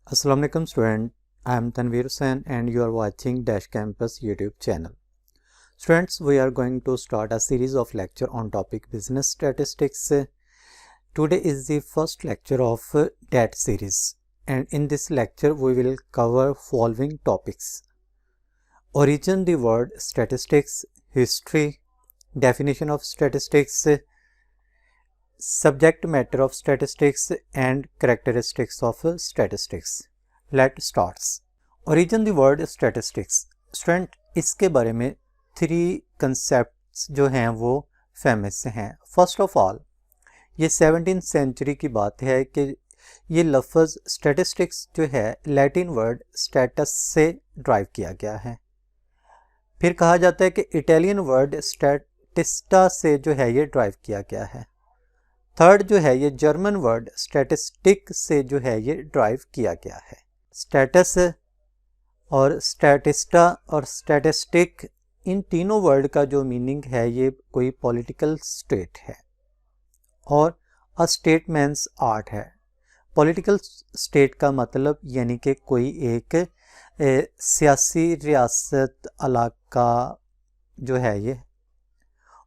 Assalamu alaikum student, I am Tanveer Hussain and you are watching Dash Campus YouTube channel. Students, we are going to start a series of lecture on topic business statistics. Today is the first lecture of that series, and in this lecture we will cover following topics: origin the word statistics, history, definition of statistics, subject matter of statistics and characteristics of statistics. Let's start. Origin the word statistics. Student, इसके बारे में 3 concepts जो हैं वो famous हैं. First of all, ये 17th century की बात है कि ये लफ्ज़ स्टैटिस्टिक्स जो है लैटिन वर्ड स्टेटस से ड्राइव किया गया है. फिर कहा जाता है कि इटालियन वर्ड स्टैटिस्टा से जो है ये ड्राइव किया गया है. थर्ड जो है ये जर्मन वर्ड स्टैटिस्टिक से जो है ये ड्राइव किया गया है. स्टेटस और स्टैटिस्टा और स्टैटिस्टिक, इन तीनों वर्ड का जो मीनिंग है ये कोई पॉलिटिकल स्टेट है और अ स्टेटमैन्स आर्ट है. पॉलिटिकल स्टेट का मतलब यानी कि कोई एक सियासी रियासत इलाका जो है ये,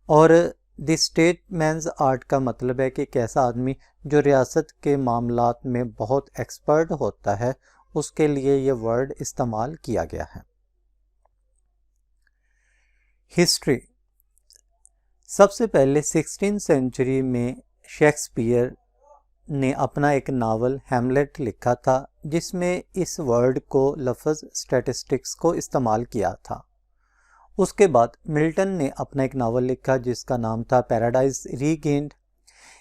और द स्टेटमैन्स आर्ट का मतलब है कि एक ऐसा आदमी जो रियासत के मामलात में बहुत एक्सपर्ट होता है, उसके लिए ये वर्ड इस्तेमाल किया गया है. हिस्ट्री. सबसे पहले 16th सेंचुरी में शेक्सपियर ने अपना एक नावल हैमलेट लिखा था जिसमें इस वर्ड को लफ्ज़ स्टैटिस्टिक्स को इस्तेमाल किया था. उसके बाद मिल्टन ने अपना एक नावल लिखा जिसका नाम था पैराडाइज रीगेन्ड.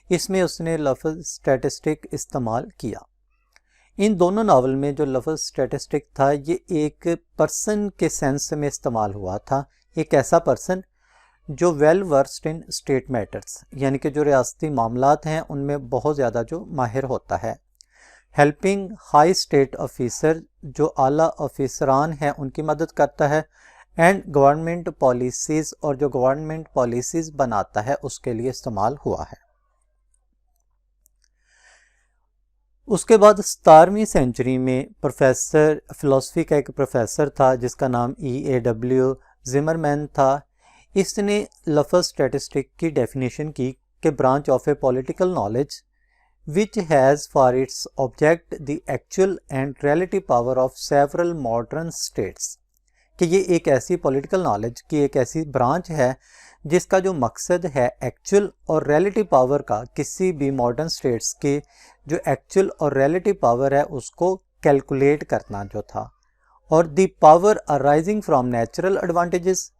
इसमें उसने लफ्ज़ स्टैटिस्टिक इस्तेमाल किया. इन दोनों नावल में जो लफ्ज़ स्टैटिस्टिक था ये एक पर्सन के सेंस में इस्तेमाल हुआ था. एक ऐसा पर्सन जो well versed in state matters, यानी कि जो रियासती मामलात हैं उनमें बहुत ज़्यादा जो माहिर होता है. हेल्पिंग हाई स्टेट ऑफिसर, जो आला ऑफिसरान हैं उनकी मदद करता है. एंड गवर्नमेंट पॉलिसीज़, और जो गवर्नमेंट पॉलिसीज़ बनाता है उसके लिए इस्तेमाल हुआ है. उसके बाद 17वीं सेंचुरी में प्रोफेसर फ़िलासफ़ी का एक प्रोफेसर था जिसका नाम E.A.W. ज़िमरमैन था. इसने लफ्ज़ स्टैटिस्टिक की डेफिनेशन की कि branch of A political knowledge which has for its object the actual and relative power of several modern states. कि ये एक ऐसी पॉलिटिकल नॉलेज की एक ऐसी ब्रांच है जिसका जो मकसद है एक्चुअल और रिलेटिव पावर का, किसी भी मॉडर्न स्टेट्स की जो एक्चुअल और रिलेटिव पावर है उसको कैलकुलेट करना जो था. और the power arising from natural advantages,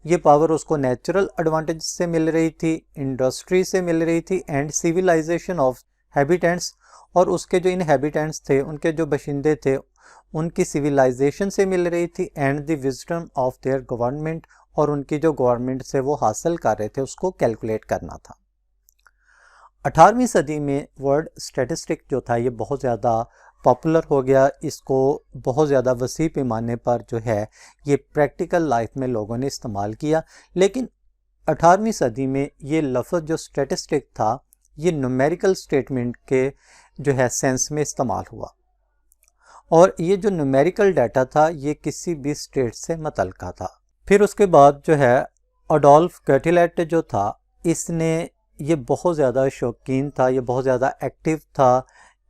ये पावर उसको नेचुरल एडवांटेज से मिल रही थी, इंडस्ट्री से मिल रही थी, एंड सिविलाइजेशन ऑफ हैबिटेंट्स, और उसके जो इनहैबिटेंट्स थे, उनके जो बशिंदे थे, उनकी सिविलाइजेशन से मिल रही थी, and the wisdom of their government, और उनकी जो गवर्नमेंट से वो हासिल कर रहे थे उसको कैलकुलेट करना था. 18वीं सदी में वर्ड स्टैटिस्टिक जो था ये बहुत ज़्यादा पॉपुलर हो गया. इसको बहुत ज़्यादा वसी पैमाने पर जो है ये प्रैक्टिकल लाइफ में लोगों ने इस्तेमाल किया. लेकिन 18वीं सदी में ये लफ्ज़ जो स्टैटिस्टिक था ये न्यूमेरिकल स्टेटमेंट के जो है सेंस में इस्तेमाल हुआ, और ये जो न्यूमेरिकल डाटा था ये किसी भी स्टेट से मुतल्लिका था. फिर उसके बाद जो है अडोल्फ कैटेलेट जो था, इसने ये बहुत ज़्यादा शौकीन था, ये बहुत ज़्यादा एक्टिव था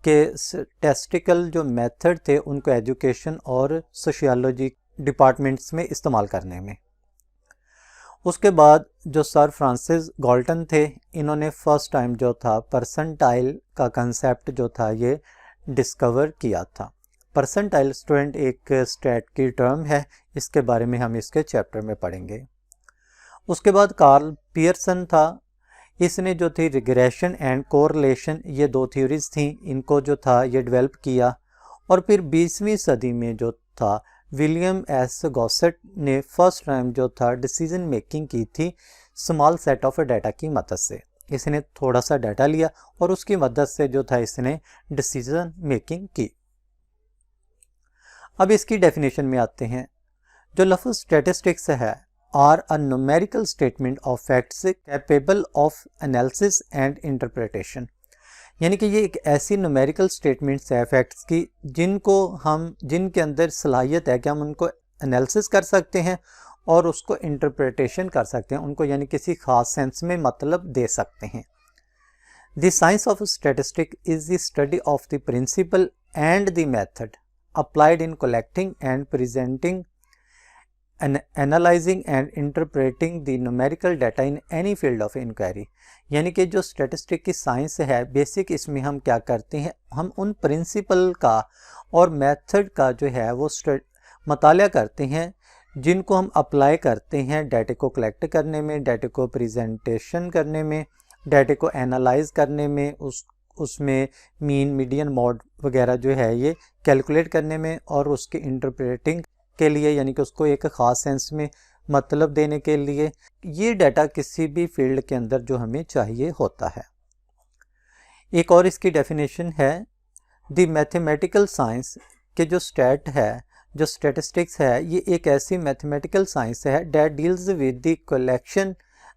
कि स्टैटिस्टिकल जो मेथड थे उनको एजुकेशन और सोशियोलॉजी डिपार्टमेंट्स में इस्तेमाल करने में. उसके बाद जो सर फ्रांसिस गाल्टन थे, इन्होंने फर्स्ट टाइम जो था परसेंटाइल का कंसेप्ट जो था ये डिस्कवर किया था. परसेंटाइल स्टूडेंट एक स्टैट की टर्म है, इसके बारे में हम इसके चैप्टर में पढ़ेंगे. उसके बाद कार्ल पियर्सन था, इसने जो थी रिग्रेशन एंड कोरिलेशन, ये 2 थ्योरीज थी, इनको जो था ये डेवलप किया. और फिर 20वीं सदी में जो था विलियम एस गॉसेट ने फर्स्ट टाइम जो था डिसीजन मेकिंग की थी स्मॉल सेट ऑफ डाटा की मदद से. इसने थोड़ा सा डाटा लिया और उसकी मदद से जो था इसने डिसीजन मेकिंग की. अब इसकी डेफिनेशन में आते हैं. जो लफ्ज़ स्टैटिस्टिक्स है are a numerical statement of facts capable of analysis and interpretation, यानी कि ये एक ऐसी न्यूमेरिकल स्टेटमेंट्स है फैक्ट्स की जिनके अंदर सलाहियत है कि हम उनको एनालिसिस कर सकते हैं और उसको इंटरप्रिटेशन कर सकते हैं, उनको यानी किसी खास सेंस में मतलब दे सकते हैं। The science of statistic is the study of the principle and the method applied in collecting and presenting analysing and interpreting the numerical data in any field of inquiry. यानी कि जो स्टैटिस्टिक की science है basic, इसमें हम क्या करते हैं, हम उन प्रिंसिपल का और मेथड का जो है वो मताला करते हैं जिनको हम अप्लाई करते हैं डाटा को कलेक्ट करने में, डाटा को प्रेजेंटेशन करने में, डाटा को एनालाइज करने में, उसमें मीन मीडियन मॉड वगैरह जो है ये कैलकुलेट करने में, और उसके इंटरप्रेटिंग के लिए यानी कि उसको एक ख़ास सेंस में मतलब देने के लिए। ये डाटा किसी भी फील्ड के अंदर जो हमें चाहिए होता है। एक और इसकी डेफिनेशन है, द मैथमेटिकल साइंस के जो स्टैट है, जो स्टैटिस्टिक्स है, ये एक ऐसी मैथमेटिकल साइंस है that deals with the collection,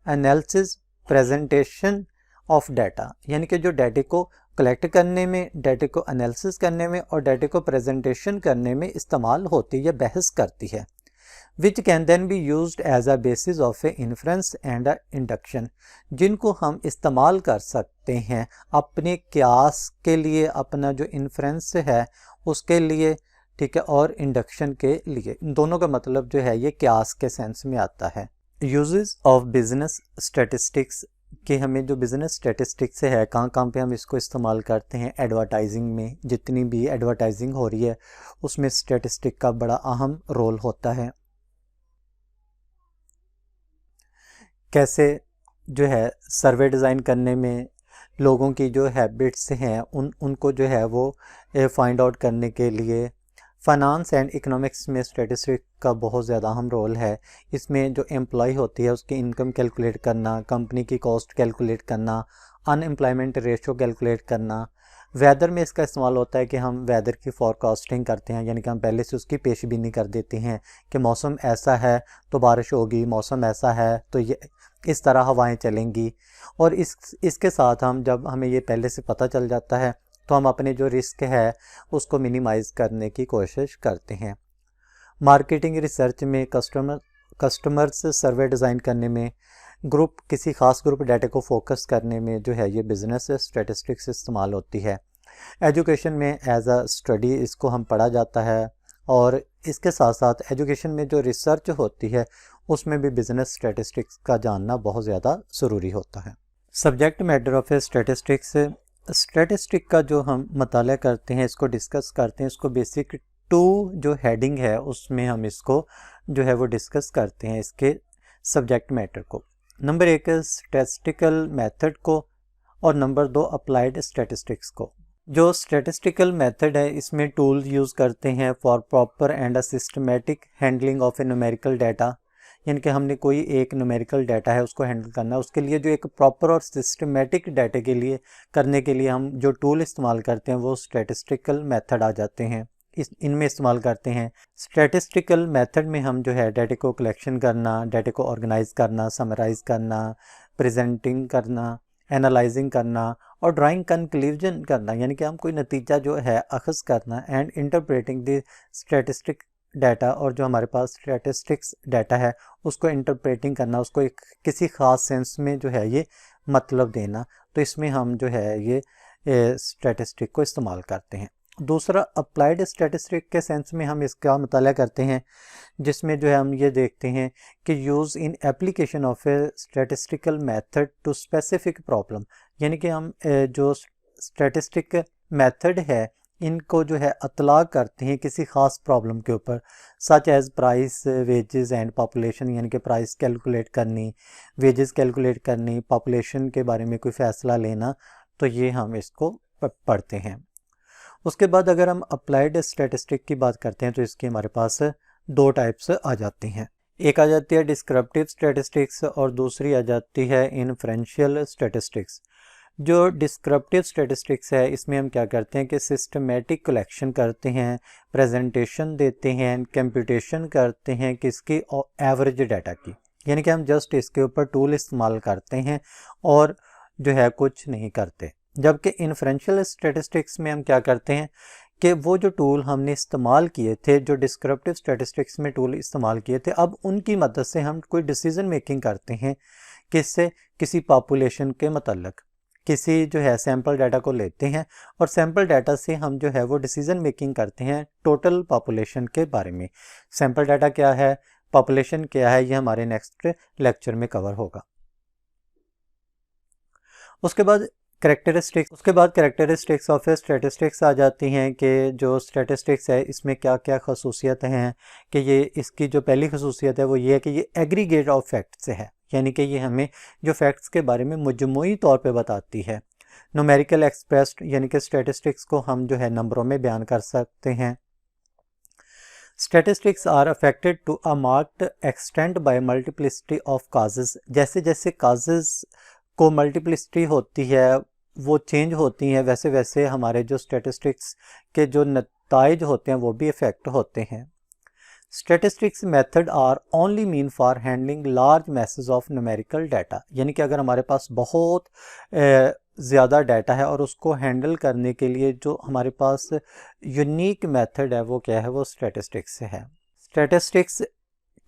analysis, presentation of data. यानी कि जो डाटा को कलेक्ट करने में, डाटा को एनालिसिस करने में और डाटा को प्रेजेंटेशन करने में इस्तेमाल होती है, बहस करती है। Which can then be used as a basis of a inference and a induction, जिनको हम इस्तेमाल कर सकते हैं अपने क्यास के लिए, अपना जो इन्फ्रेंस है उसके लिए, ठीक है, और इंडक्शन के लिए। इन दोनों का मतलब जो है ये क्यास के सेंस में आता है। यूजेस ऑफ बिजनेस स्टैटिस्टिक्स कि हमें जो बिज़नेस स्टैटिस्टिक्स है कहाँ कहाँ पे हम इसको इस्तेमाल करते हैं। एडवर्टाइजिंग में, जितनी भी एडवर्टाइजिंग हो रही है उसमें स्टैटिस्टिक का बड़ा अहम रोल होता है। कैसे जो है सर्वे डिज़ाइन करने में, लोगों की जो हैबिट्स हैं उनको जो है वो फाइंड आउट करने के लिए। फाइनेंस एंड इकोनॉमिक्स में स्टैटिस्टिक का बहुत ज़्यादा अहम रोल है। इसमें जो एम्प्लॉय होती है उसकी इनकम कैलकुलेट करना, कंपनी की कॉस्ट कैलकुलेट करना, अनएम्प्लॉयमेंट रेशो कैलकुलेट करना। वेदर में इसका इस्तेमाल होता है कि हम वेदर की फोरकास्टिंग करते हैं, यानी कि हम पहले से उसकी पेशबीनी कर देते हैं कि मौसम ऐसा है तो बारिश होगी, मौसम ऐसा है तो ये इस तरह हवाएं चलेंगी। और इसके साथ हम जब हमें ये पहले से पता चल जाता है तो हम अपने जो रिस्क है उसको मिनिमाइज़ करने की कोशिश करते हैं। मार्केटिंग रिसर्च में, कस्टमर्स सर्वे डिज़ाइन करने में, किसी खास ग्रुप डाटा को फोकस करने में जो है ये बिज़नेस स्टैटिस्टिक्स इस्तेमाल होती है। एजुकेशन में एज अ स्टडी इसको हम पढ़ा जाता है, और इसके साथ साथ एजुकेशन में जो रिसर्च होती है उसमें भी बिज़नेस स्टैटिस्टिक्स का जानना बहुत ज़्यादा ज़रूरी होता है। Subject matter of statistics, statistic का जो हम मताला करते हैं, इसको डिस्कस करते हैं, इसको बेसिक 2 जो हेडिंग है उसमें हम इसको जो है वो डिस्कस करते हैं, इसके सब्जेक्ट मैटर को। नंबर 1 स्टैटिस्टिकल मेथड को, और नंबर 2 अप्लाइड स्टैटिस्टिक्स को। जो स्टैटिस्टिकल मेथड है इसमें टूल यूज़ करते हैं for proper and a systematic handling of A numerical data. यानी कि हमने कोई एक न्यूमेरिकल डाटा है उसको हैंडल करना है, उसके लिए जो एक प्रॉपर और सिस्टमेटिक डाटा के लिए करने के लिए हम जो टूल इस्तेमाल करते हैं वो स्टैटिस्टिकल मेथड आ जाते हैं। इनमें इस्तेमाल करते हैं। स्टैटिस्टिकल मेथड में हम जो है डाटा को कलेक्शन करना, डाटा को ऑर्गेनाइज करना, समराइज करना, प्रेजेंटिंग करना, एनालाइजिंग करना और ड्राइंग कंक्लूजन करना, यानी कि हम कोई नतीजा जो है अखज़ करना, and interpreting the statistic data, और जो हमारे पास स्टैटिस्टिक्स डाटा है उसको इंटरप्रेटिंग करना, उसको एक किसी ख़ास सेंस में जो है ये मतलब देना। तो इसमें हम जो है ये स्टैटिस्टिक को इस्तेमाल करते हैं। दूसरा अप्लाइड स्टैटिस्टिक के सेंस में हम इसका मुताला करते हैं, जिसमें जो है हम ये देखते हैं कि use in application of a statistical method to specific problem, यानी कि हम जो स्टैटिस्टिक मेथड है इनको जो है अतलाक करते हैं किसी ख़ास प्रॉब्लम के ऊपर, such as price, wages and population, यानी कि प्राइस कैलकुलेट करनी, वेजेस कैलकुलेट करनी, पॉपुलेशन के बारे में कोई फ़ैसला लेना, तो ये हम इसको पढ़ते हैं। उसके बाद अगर हम अप्लाइड स्टैटिस्टिक की बात करते हैं तो इसके हमारे पास 2 टाइप्स आ जाती हैं। एक आ जाती है डिस्क्रिप्टिव स्टैटिस्टिक्स और दूसरी आ जाती है इन्फ्रेंशियल स्टैटिस्टिक्स। जो डिस्क्रिप्टिव स्टैटिस्टिक्स है इसमें हम क्या करते हैं कि सिस्टमेटिक कलेक्शन करते हैं, प्रेजेंटेशन देते हैं, कंप्यूटेशन करते हैं किसकी, एवरेज डाटा की, यानी कि हम जस्ट इसके ऊपर टूल इस्तेमाल करते हैं और जो है कुछ नहीं करते। जबकि इन्फरेंशियल स्टैटिस्टिक्स में हम क्या करते हैं कि वो जो टूल हमने इस्तेमाल किए थे, जो डिस्क्रिप्टिव स्टैटिस्टिक्स में टूल इस्तेमाल किए थे, अब उनकी मदद से हम कोई डिसीजन मेकिंग करते हैं। किससे? किसी पॉपुलेशन के मतलब किसी जो है सैम्पल डाटा को लेते हैं और सैम्पल डाटा से हम जो है वो डिसीजन मेकिंग करते हैं टोटल पॉपुलेशन के बारे में। सैम्पल डाटा क्या है, पॉपुलेशन क्या है, ये हमारे नेक्स्ट लेक्चर में कवर होगा। उसके बाद कैरेक्टरिस्टिक्स ऑफ स्टैटिस्टिक्स आ जाती हैं कि जो स्टैटिस्टिक्स है इसमें क्या क्या खसूसियतें हैं। कि ये इसकी जो पहली खसूसियत है वो ये है कि ये एग्रीगेट ऑफ फैक्ट्स है, यानी कि ये हमें जो फैक्ट्स के बारे में मजमूई तौर पे बताती है। न्यूमेरिकल एक्सप्रेस्ड, यानी कि स्टैटिस्टिक्स को हम जो है नंबरों में बयान कर सकते हैं। Statistics are affected to a marked extent by multiplicity of causes. जैसे जैसे काजेस को मल्टीप्लिसिटी होती है, वो चेंज होती हैं, वैसे वैसे हमारे जो स्टैटिस्टिक्स के जो नताइज होते हैं वो भी इफ़ेक्ट होते हैं। Statistics method are only mean for handling large masses of numerical data, यानी कि अगर हमारे पास बहुत ज़्यादा डाटा है और उसको हैंडल करने के लिए जो हमारे पास यूनिक मेथड है वो क्या है, वो स्टैटिस्टिक्स से है। स्टैटिस्टिक्स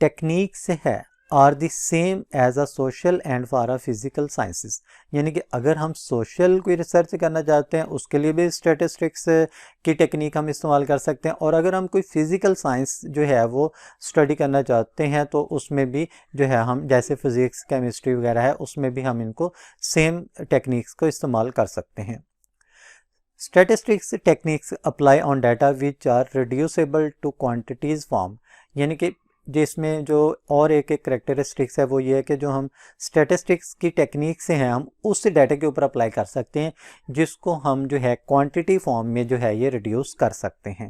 टेक्निक से है are the same as a social and for a physical sciences, यानी कि अगर हम सोशल कोई रिसर्च करना चाहते हैं उसके लिए भी स्टैटिस्टिक्स की टेक्निक हम इस्तेमाल कर सकते हैं, और अगर हम कोई फिज़िकल साइंस जो है वो स्टडी करना चाहते हैं तो उसमें भी जो है हम जैसे फिज़िक्स केमिस्ट्री वगैरह है उसमें भी हम इनको सेम टेक्निक्स को इस्तेमाल कर सकते हैं। Statistics techniques apply on data which are reducible to quantities form, यानी कि जिसमें जो और एक करेक्टरिस्टिक्स है वो ये है कि जो हम स्टैटिस्टिक्स की टेक्निक से हैं हम उस डाटा के ऊपर अप्लाई कर सकते हैं जिसको हम जो है क्वांटिटी फॉर्म में जो है ये रिड्यूस कर सकते हैं।